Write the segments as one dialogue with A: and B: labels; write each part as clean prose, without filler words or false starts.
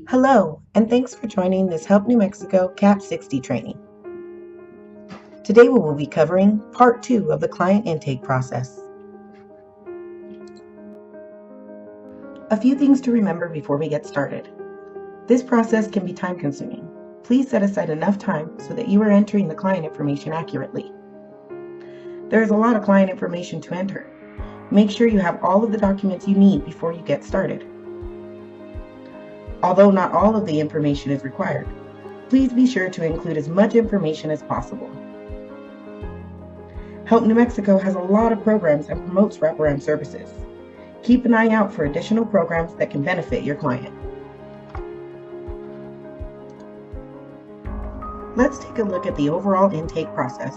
A: Hello, and thanks for joining this Help New Mexico CAP60 training. Today we will be covering Part 2 of the client intake process. A few things to remember before we get started. This process can be time-consuming. Please set aside enough time so that you are entering the client information accurately. There is a lot of client information to enter. Make sure you have all of the documents you need before you get started. Although not all of the information is required, please be sure to include as much information as possible. Help New Mexico has a lot of programs and promotes wraparound services. Keep an eye out for additional programs that can benefit your client. Let's take a look at the overall intake process.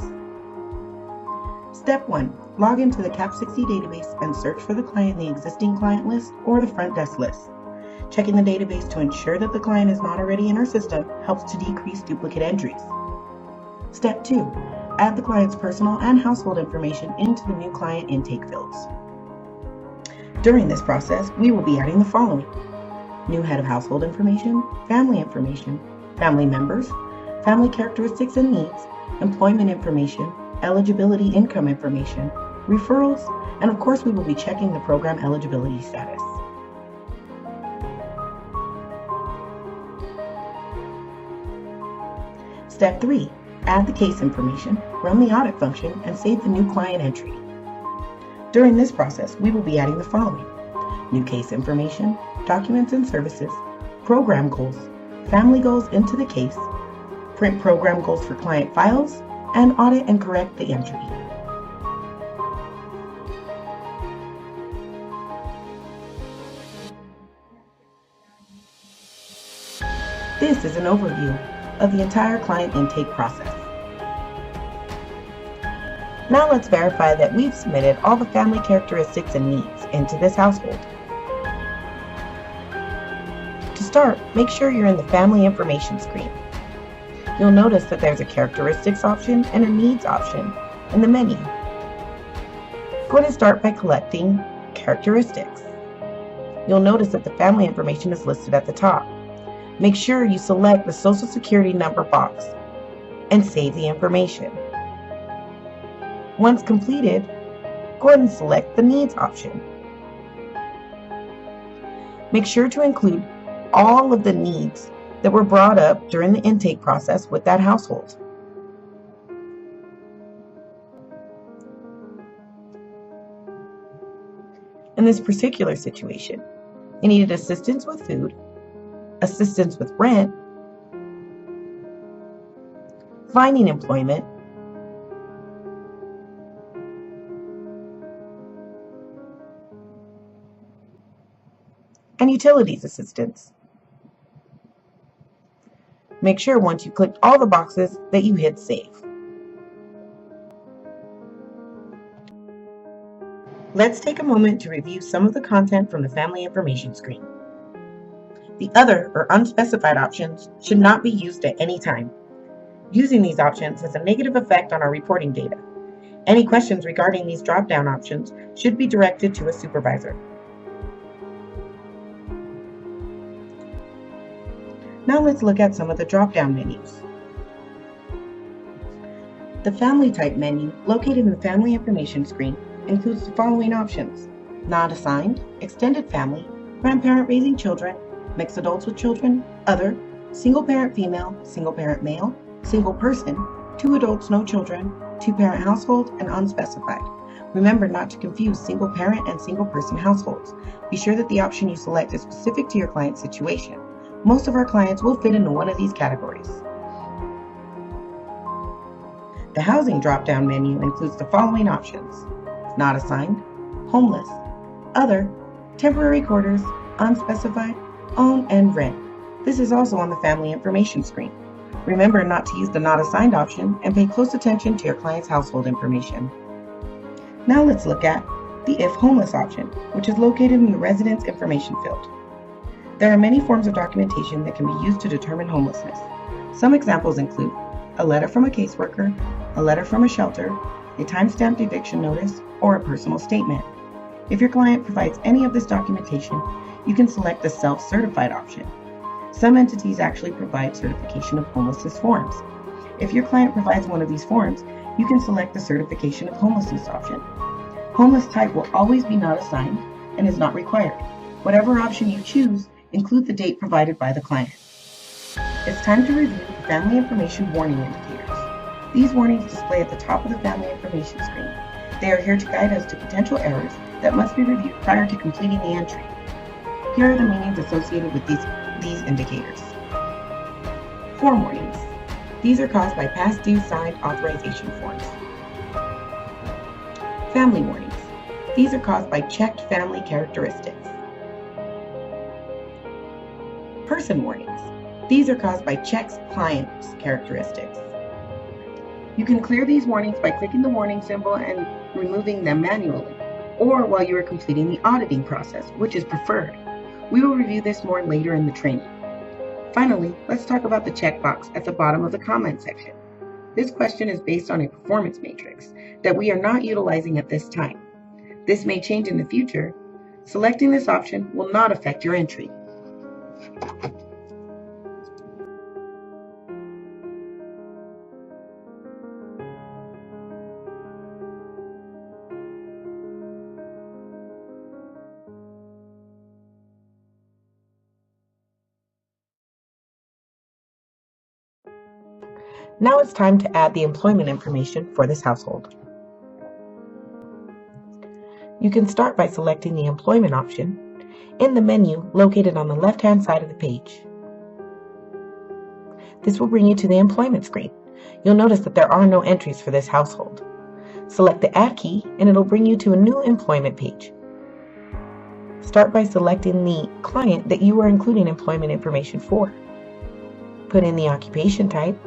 A: Step 1. Log into the CAP60 database and search for the client in the existing client list or the front desk list. Checking the database to ensure that the client is not already in our system helps to decrease duplicate entries. Step 2. Add the client's personal and household information into the new client intake fields. During this process, we will be adding the following: new head of household information, family members, family characteristics and needs, employment information, eligibility income information, referrals, and of course we will be checking the program eligibility status. Step 3. Add the case information, run the audit function, and save the new client entry. During this process, we will be adding the following: new case information, documents and services, program goals, family goals into the case, print program goals for client files, and audit and correct the entry. This is an overview of the entire client intake process. Now let's verify that we've submitted all the family characteristics and needs into this household. To start, make sure you're in the family information screen. You'll notice that there's a characteristics option and a needs option in the menu. Go ahead and start by collecting characteristics. You'll notice that the family information is listed at the top. Make sure you select the Social Security number box and save the information. Once completed, go ahead and select the Needs option. Make sure to include all of the needs that were brought up during the intake process with that household. In this particular situation, you needed assistance with food, assistance with rent, finding employment, and utilities assistance. Make sure once you clicked all the boxes that you hit save. Let's take a moment to review some of the content from the family information screen. The other or unspecified options should not be used at any time. Using these options has a negative effect on our reporting data. Any questions regarding these drop-down options should be directed to a supervisor. Now let's look at some of the drop-down menus. The Family Type menu, located in the Family Information screen, includes the following options: not assigned, extended family, grandparent raising children, mixed adults with children, other, single parent female, single parent male, single person, 2 adults, no children, 2-parent household, and unspecified. Remember not to confuse single parent and single person households. Be sure that the option you select is specific to your client's situation. Most of our clients will fit into one of these categories. The Housing drop-down menu includes the following options: not assigned, homeless, other, temporary quarters, unspecified, own, and rent. This is also on the family information screen. Remember not to use the not assigned option and pay close attention to your client's household information. Now let's look at the if homeless option, which is located in the residence information field. There are many forms of documentation that can be used to determine homelessness. Some examples include a letter from a caseworker, a letter from a shelter, a time-stamped eviction notice, or a personal statement. If your client provides any of this documentation, you can select the self-certified option. Some entities actually provide certification of homelessness forms. If your client provides one of these forms, you can select the certification of homelessness option. Homeless type will always be not assigned and is not required. Whatever option you choose, include the date provided by the client. It's time to review the Family Information Warning Indicators. These warnings display at the top of the Family Information screen. They are here to guide us to potential errors that must be reviewed prior to completing the entry. Here are the meanings associated with these indicators. Form warnings. These are caused by past due signed authorization forms. Family warnings. These are caused by checked family characteristics. Person warnings. These are caused by checked client's characteristics. You can clear these warnings by clicking the warning symbol and removing them manually, or while you are completing the auditing process, which is preferred. We will review this more later in the training. Finally, let's talk about the checkbox at the bottom of the comment section. This question is based on a performance matrix that we are not utilizing at this time. This may change in the future. Selecting this option will not affect your entry. Now it's time to add the employment information for this household. You can start by selecting the employment option in the menu located on the left-hand side of the page. This will bring you to the employment screen. You'll notice that there are no entries for this household. Select the Add key and it'll bring you to a new employment page. Start by selecting the client that you are including employment information for. Put in the occupation type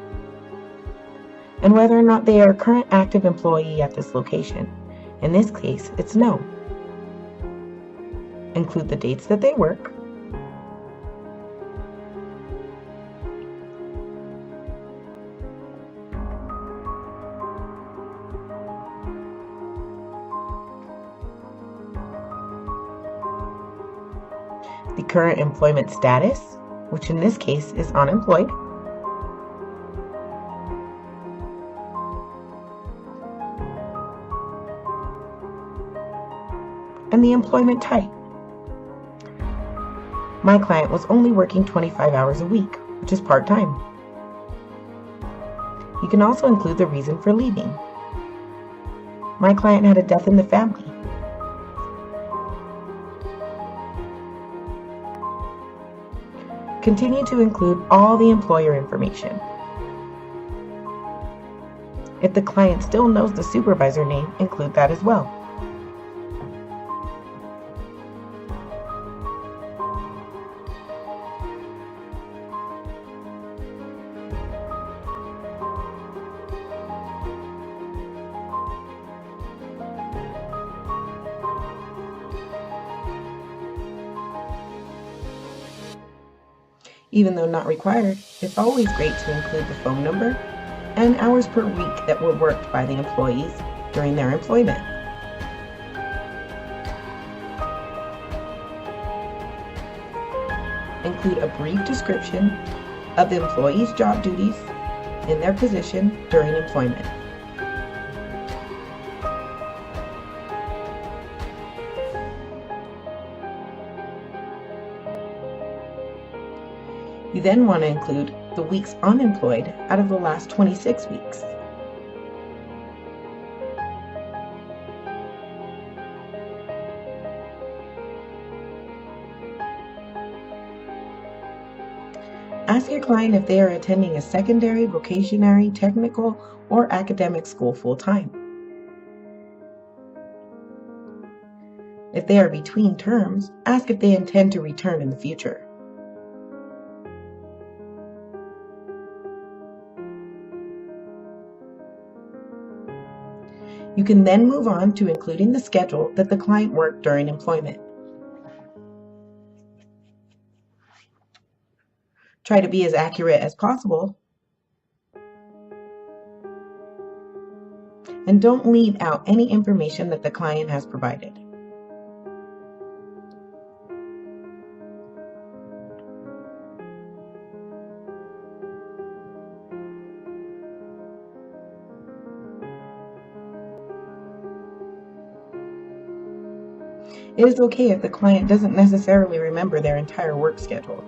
A: and whether or not they are a current active employee at this location. In this case, it's no. Include the dates that they work, the current employment status, which in this case is unemployed, and the employment type. My client was only working 25 hours a week, which is part-time. You can also include the reason for leaving. My client had a death in the family. Continue to include all the employer information. If the client still knows the supervisor name, include that as well. Even though not required, it's always great to include the phone number and hours per week that were worked by the employees during their employment. Include a brief description of the employee's job duties in their position during employment. You then want to include the weeks unemployed out of the last 26 weeks. Ask your client if they are attending a secondary, vocationary, technical, or academic school full-time. If they are between terms, ask if they intend to return in the future. You can then move on to including the schedule that the client worked during employment. Try to be as accurate as possible, and don't leave out any information that the client has provided. It is okay if the client doesn't necessarily remember their entire work schedule.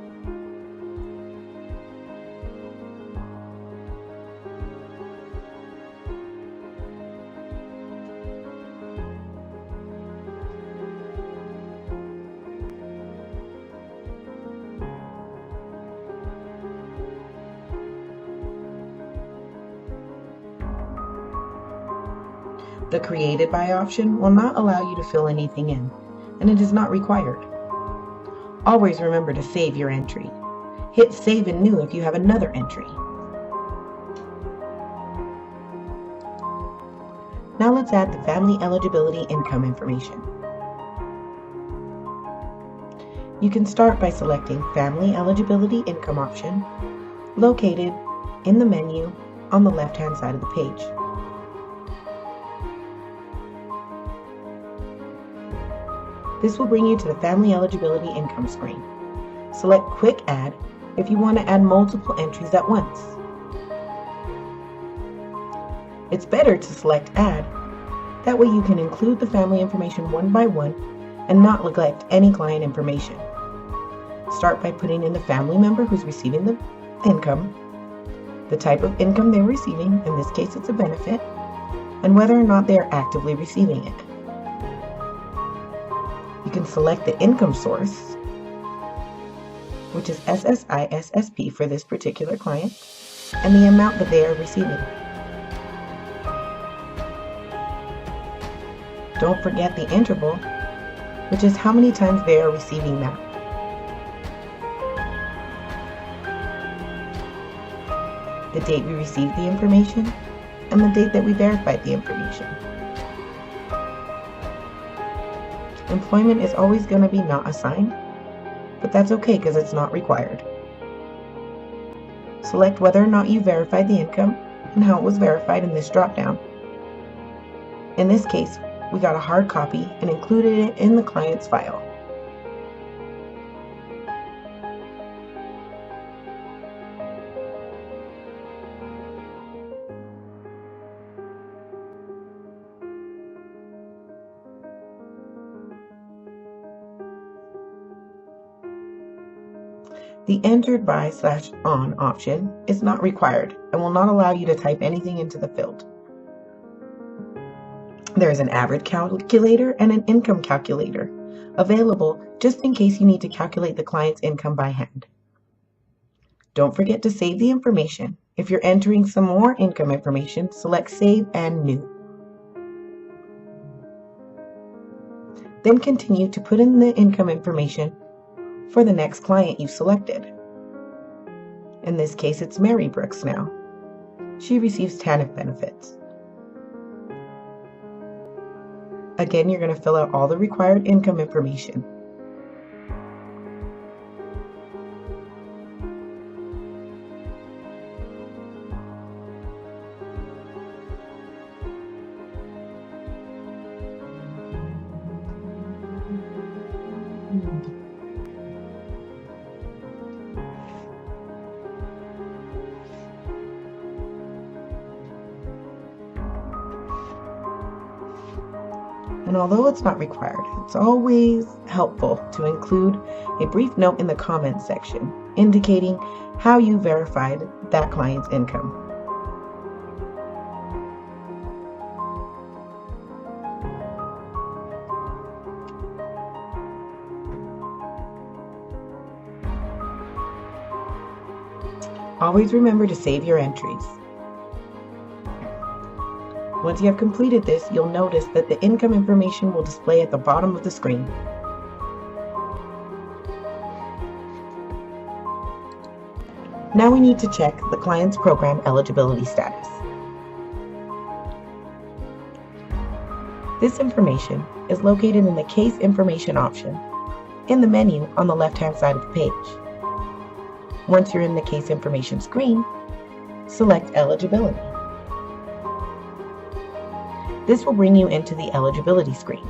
A: The Created By option will not allow you to fill anything in, and it is not required. Always remember to save your entry. Hit Save and New if you have another entry. Now let's add the family eligibility income information. You can start by selecting Family Eligibility Income option, located in the menu on the left-hand side of the page. This will bring you to the Family Eligibility Income screen. Select Quick Add if you want to add multiple entries at once. It's better to select Add. That way you can include the family information one by one and not neglect any client information. Start by putting in the family member who's receiving the income, the type of income they're receiving, in this case it's a benefit, and whether or not they are actively receiving it. You can select the income source, which is SSI SSP for this particular client, and the amount that they are receiving. Don't forget the interval, which is how many times they are receiving that. The date we received the information, and the date that we verified the information. Employment is always going to be not assigned, but that's okay because it's not required. Select whether or not you verified the income and how it was verified in this drop-down. In this case, we got a hard copy and included it in the client's file. The Entered By/On option is not required and will not allow you to type anything into the field. There is an average calculator and an income calculator available just in case you need to calculate the client's income by hand. Don't forget to save the information. If you're entering some more income information, select Save and New. Then continue to put in the income information for the next client you've selected. In this case, it's Mary Brooks now. She receives TANF benefits. Again, you're going to fill out all the required income information. And although it's not required, it's always helpful to include a brief note in the comments section indicating how you verified that client's income. Always remember to save your entries. Once you have completed this, you'll notice that the income information will display at the bottom of the screen. Now we need to check the client's program eligibility status. This information is located in the Case Information option in the menu on the left-hand side of the page. Once you're in the Case Information screen, select Eligibility. This will bring you into the eligibility screen.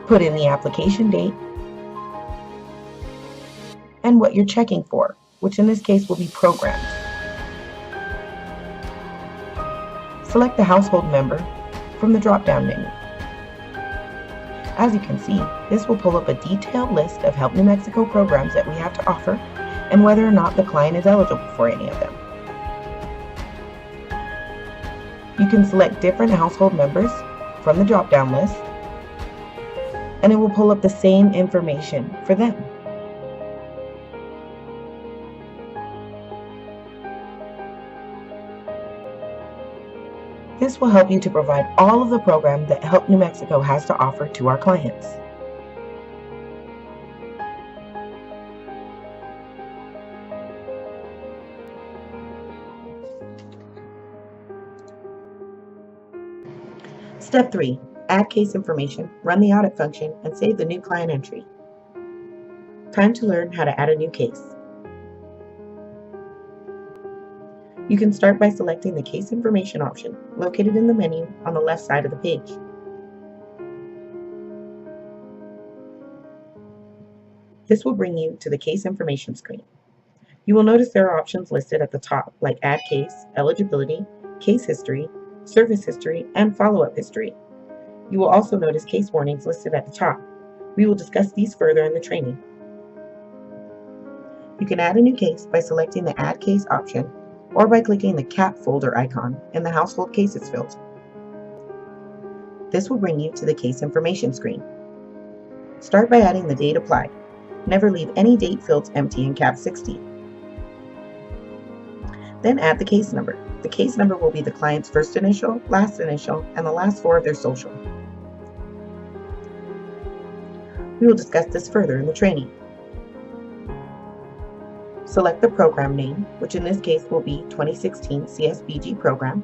A: Put in the application date and what you're checking for, which in this case will be programs. Select the household member from the drop-down menu. As you can see, this will pull up a detailed list of Help New Mexico programs that we have to offer and whether or not the client is eligible for any of them. You can select different household members from the drop-down list, and it will pull up the same information for them. This will help you to provide all of the programs that Help New Mexico has to offer to our clients. Step 3. Add case information, run the audit function, and save the new client entry. Time to learn how to add a new case. You can start by selecting the Case Information option located in the menu on the left side of the page. This will bring you to the Case Information screen. You will notice there are options listed at the top like Add Case, Eligibility, Case History, Service History, and Follow-up History. You will also notice case warnings listed at the top. We will discuss these further in the training. You can add a new case by selecting the Add Case option or by clicking the CAP folder icon in the Household Cases field. This will bring you to the Case Information screen. Start by adding the date applied. Never leave any date fields empty in CAP60. Then add the case number. The case number will be the client's first initial, last initial, and the last 4 of their social. We will discuss this further in the training. Select the program name, which in this case will be 2016 CSBG program,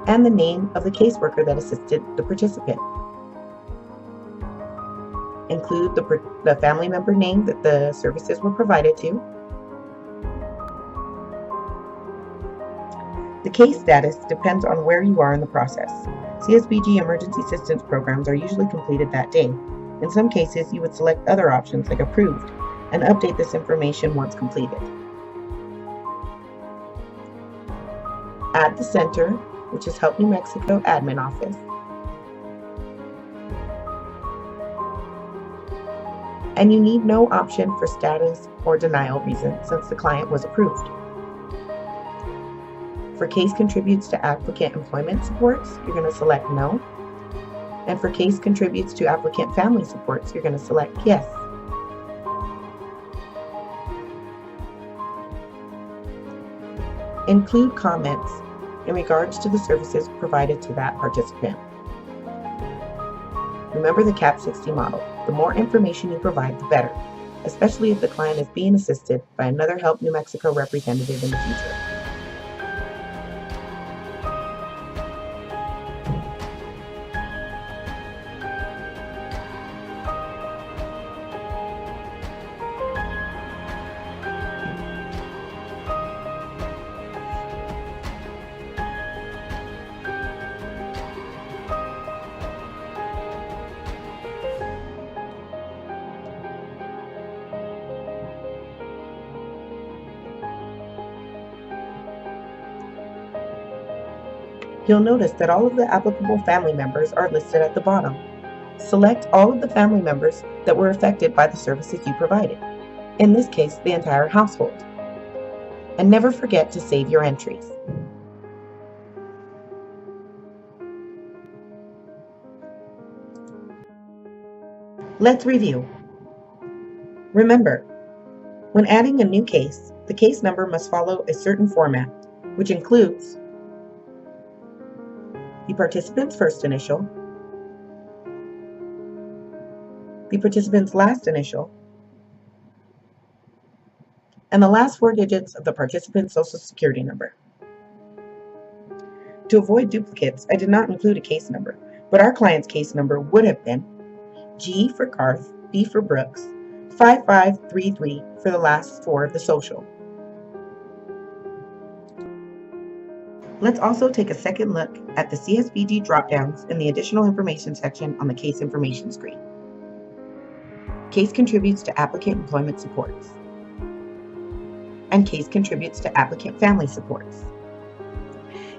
A: and the name of the caseworker that assisted the participant. Include the family member name that the services were provided to. The case status depends on where you are in the process. CSBG emergency assistance programs are usually completed that day. In some cases, you would select other options like approved and update this information once completed. Add the center, which is Help New Mexico Admin Office. And you need no option for status or denial reason since the client was approved. For case contributes to applicant employment supports, you're going to select no. And for case contributes to applicant family supports, you're going to select yes. Include comments in regards to the services provided to that participant. Remember the CAP60 model. The more information you provide, the better, especially if the client is being assisted by another Help New Mexico representative in the future. You'll notice that all of the applicable family members are listed at the bottom. Select all of the family members that were affected by the services you provided, in this case, the entire household. And never forget to save your entries. Let's review. Remember, when adding a new case, the case number must follow a certain format, which includes the participant's first initial, the participant's last initial, and the last 4 digits of the participant's Social Security number. To avoid duplicates, I did not include a case number, but our client's case number would have been G for Garth, B for Brooks, 5533 for the last 4 of the social. Let's also take a second look at the CSBG dropdowns in the additional information section on the case information screen. Case contributes to applicant employment supports, and case contributes to applicant family supports.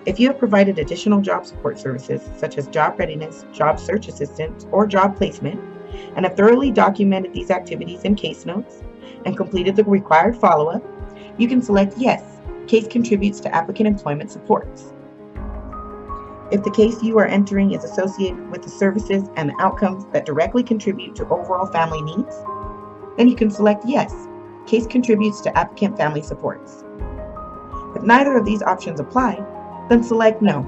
A: If you have provided additional job support services, such as job readiness, job search assistance, or job placement, and have thoroughly documented these activities in case notes and completed the required follow-up, you can select Yes, Case contributes to applicant employment supports. If the case you are entering is associated with the services and the outcomes that directly contribute to overall family needs, then you can select Yes, Case contributes to applicant family supports. If neither of these options apply, then select No.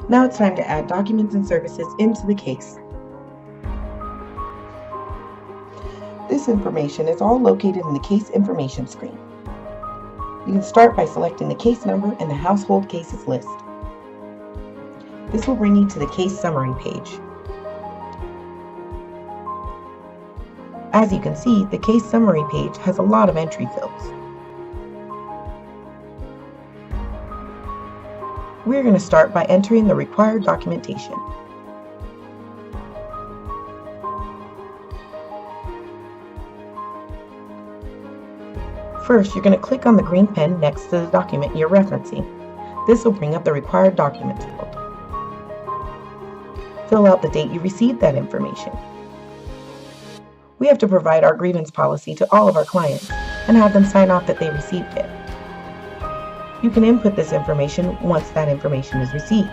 A: Now it's time to add documents and services into the case. This information is all located in the Case Information screen. You can start by selecting the case number in the Household Cases list. This will bring you to the Case Summary page. As you can see, the Case Summary page has a lot of entry fields. We're going to start by entering the required documentation. First, you're going to click on the green pen next to the document you're referencing. This will bring up the required documents field. Fill out the date you received that information. We have to provide our grievance policy to all of our clients and have them sign off that they received it. You can input this information once that information is received.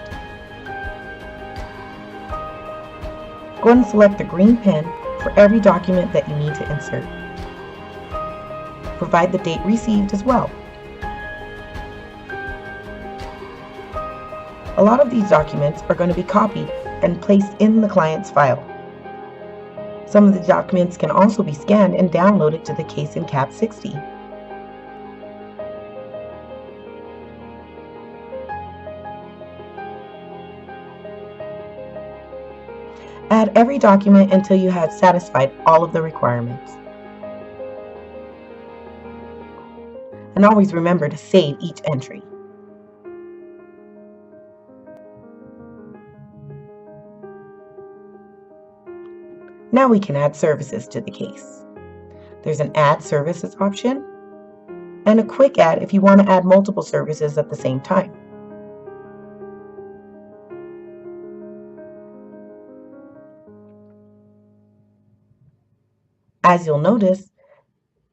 A: Go ahead and select the green pen for every document that you need to insert. Provide the date received as well. A lot of these documents are going to be copied and placed in the client's file. Some of the documents can also be scanned and downloaded to the case in CAP60. Add every document until you have satisfied all of the requirements. And always remember to save each entry. Now we can add services to the case. There's an Add Services option and a quick add if you want to add multiple services at the same time. As you'll notice,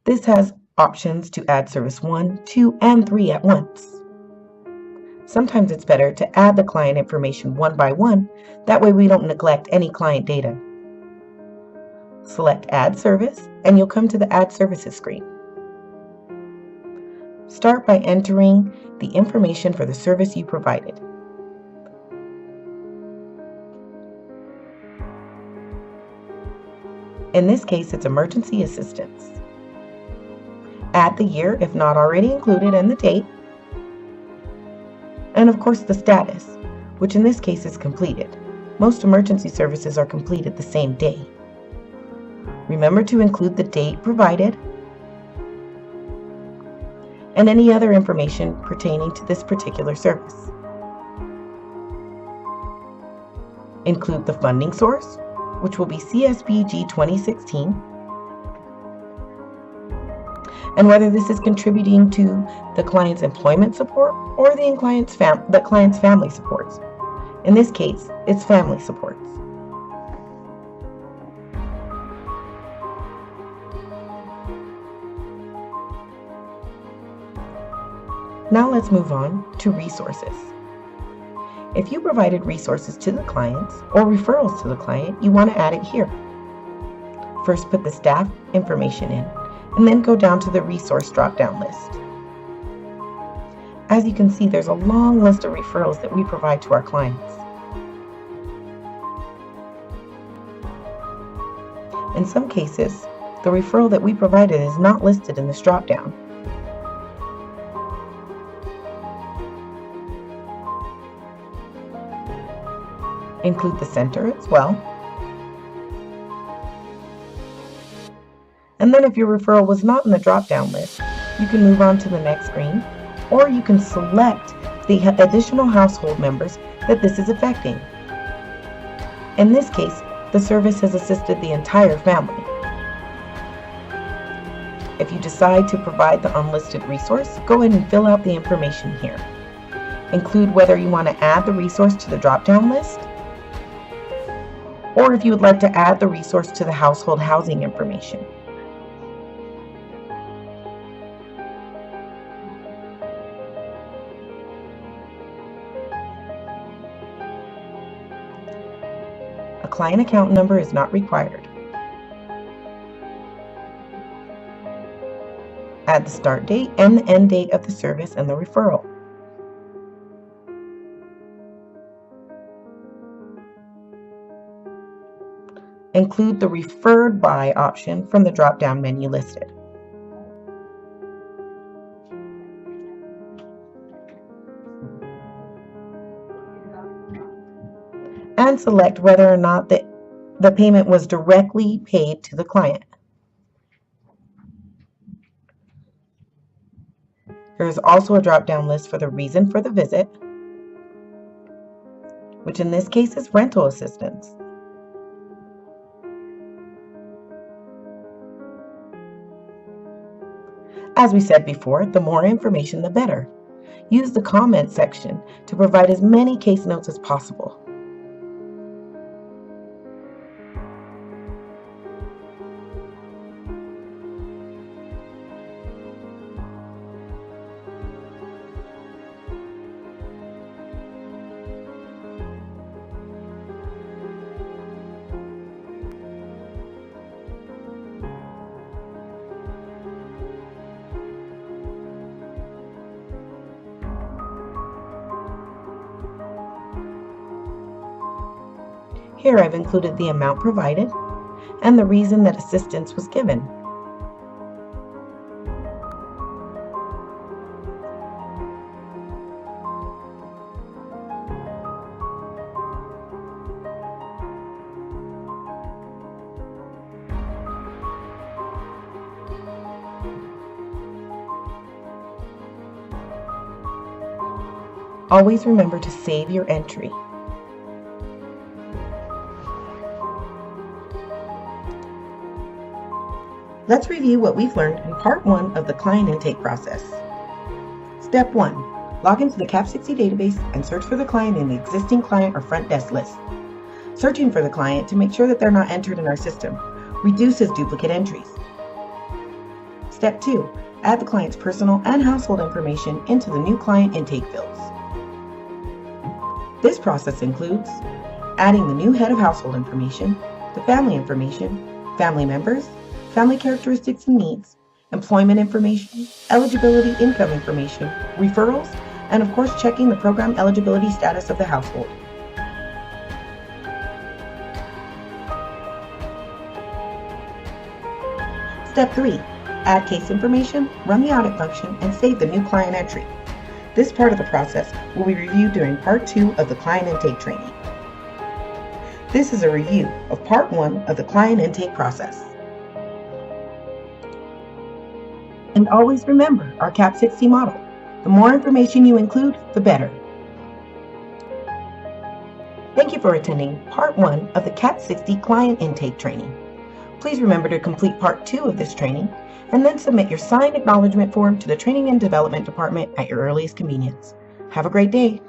A: this has options to add service 1, 2, and 3 at once. Sometimes it's better to add the client information one by one, that way we don't neglect any client data. Select Add Service and you'll come to the Add Services screen. Start by entering the information for the service you provided. In this case, it's emergency assistance. Add the year if not already included and the date. And of course the status, which in this case is completed. Most emergency services are completed the same day. Remember to include the date provided and any other information pertaining to this particular service. Include the funding source, which will be CSBG 2016, and whether this is contributing to the client's employment support or the client's family supports. In this case, it's family supports. Now let's move on to resources. If you provided resources to the clients or referrals to the client, you want to add it here. First, put the staff information in, and then go down to the resource drop-down list. As you can see, there's a long list of referrals that we provide to our clients. In some cases, the referral that we provided is not listed in this drop-down. Include the center as well. And then if your referral was not in the drop-down list, you can move on to the next screen, or you can select the additional household members that this is affecting. In this case, the service has assisted the entire family. If you decide to provide the unlisted resource, go ahead and fill out the information here. Include whether you want to add the resource to the drop-down list, or if you would like to add the resource to the household housing information. A client account number is not required. Add the start date and the end date of the service and the referral. Include the referred by option from the drop-down menu listed. And select whether or not the payment was directly paid to the client. There is also a drop-down list for the reason for the visit, which in this case is rental assistance. As we said before, the more information, the better. Use the comment section to provide as many case notes as possible. Here I've included the amount provided and the reason that assistance was given. Always remember to save your entry. Let's review what we've learned in Part 1 of the client intake process. Step 1. Log into the CAP60 database and search for the client in the existing client or front desk list. Searching for the client to make sure that they're not entered in our system reduces duplicate entries. Step 2. Add the client's personal and household information into the new client intake fields. This process includes adding the new head of household information, the family information, family members, family characteristics and needs, employment information, eligibility income information, referrals, and of course checking the program eligibility status of the household. Step 3. Add case information, run the audit function, and save the new client entry. This part of the process will be reviewed during Part 2 of the client intake training. This is a review of Part 1 of the client intake process. And always remember our CAP60 model. The more information you include, the better. Thank you for attending Part 1 of the CAP60 Client Intake Training. Please remember to complete Part 2 of this training and then submit your signed acknowledgement form to the Training and Development Department at your earliest convenience. Have a great day.